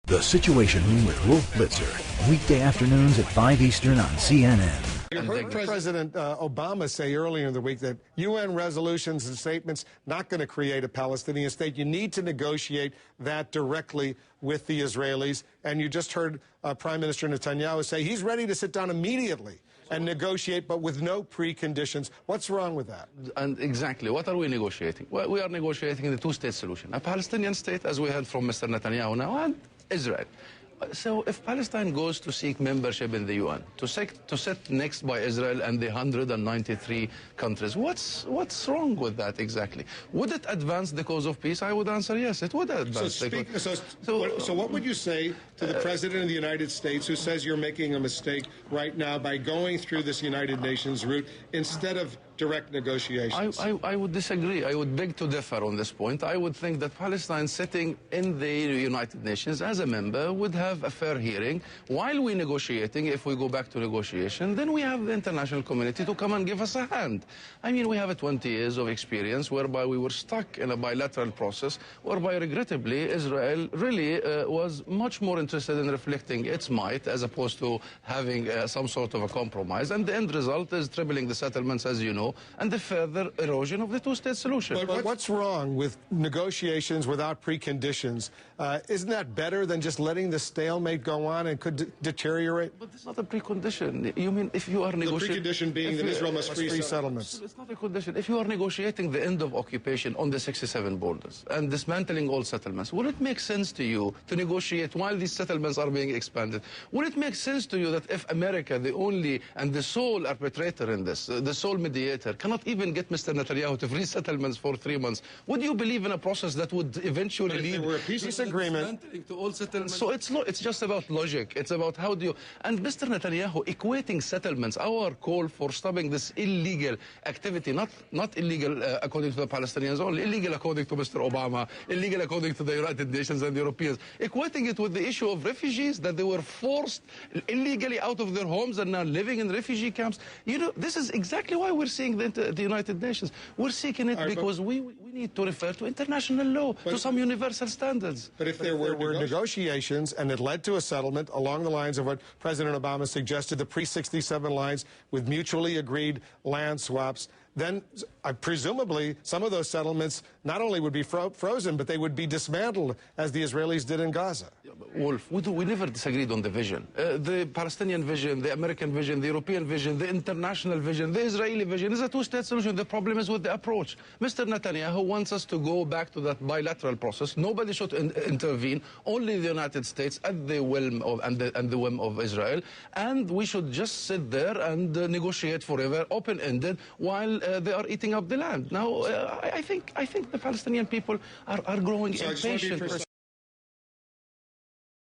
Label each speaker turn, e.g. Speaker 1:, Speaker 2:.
Speaker 1: The Situation Room with Wolf Blitzer, weekday afternoons at 5 Eastern on CNN.
Speaker 2: You heard President Obama say earlier in the week that UN resolutions and statements not going to create a Palestinian state. You need to negotiate that directly with the Israelis. And you just heard Prime Minister Netanyahu say he's ready to sit down immediately and negotiate, but with no preconditions. What's wrong with that?
Speaker 3: And exactly, what are we negotiating? Well, we are negotiating the two-state solution, a Palestinian state, as we heard from Mr. Netanyahu now, and Israel. So if Palestine goes to seek membership in the UN, to sit next by Israel and the 193 countries, what's wrong with that exactly? Would it advance the cause of peace? I would answer yes, it would advance.
Speaker 2: So what would you say to the President of the United States who says you're making a mistake right now by going through this United Nations route instead of direct negotiations?
Speaker 3: I would disagree. I would beg to differ on this point. I would think that Palestine sitting in the United Nations as a member would have a fair hearing. While we're negotiating, if we go back to negotiation, then we have the international community to come and give us a hand. I mean, we have 20 years of experience whereby we were stuck in a bilateral process, whereby regrettably Israel really was much more interested in reflecting its might as opposed to having some sort of a compromise. And the end result is tripling the settlements, as you know, and the further erosion of the two-state solution.
Speaker 2: But what's wrong with negotiations without preconditions? Isn't that better than just letting the stalemate go on and could deteriorate?
Speaker 3: But it's not a precondition. You mean if you are negotiating...
Speaker 2: The precondition being that Israel must free settlements.
Speaker 3: It's not a condition. If you are negotiating the end of occupation on the 67 borders and dismantling all settlements, would it make sense to you to negotiate while these settlements are being expanded? Would it make sense to you that if America, the only and the sole arbitrator in this, the sole mediator, cannot even get Mr. Netanyahu to free settlements for 3 months, would you believe in a process that would eventually lead
Speaker 2: to a peace agreement?
Speaker 3: To all settlements? So it's just about logic. It's about how do you... And Mr. Netanyahu equating settlements, our call for stopping this illegal activity, not illegal according to the Palestinians only, illegal according to Mr. Obama, illegal according to the United Nations and the Europeans, equating it with the issue of refugees, that they were forced illegally out of their homes and now living in refugee camps. You know, this is exactly why we're seeing the United Nations. We're seeking it because we need to refer to international law, to some universal standards.
Speaker 2: But if there were negotiations and it led to a settlement along the lines of what President Obama suggested, the pre-67 lines with mutually agreed land swaps, then presumably some of those settlements not only would be frozen, but they would be dismantled, as the Israelis did in Gaza.
Speaker 3: Wolf, we never disagreed on the vision. The Palestinian vision, the American vision, the European vision, the international vision, the Israeli vision is a two-state solution. The problem is with the approach. Mr. Netanyahu wants us to go back to that bilateral process. Nobody should intervene, only the United States at the whim of, and the whim of Israel. And we should just sit there and negotiate forever, open-ended, while they are eating up the land. Now, I think the Palestinian people are growing impatient.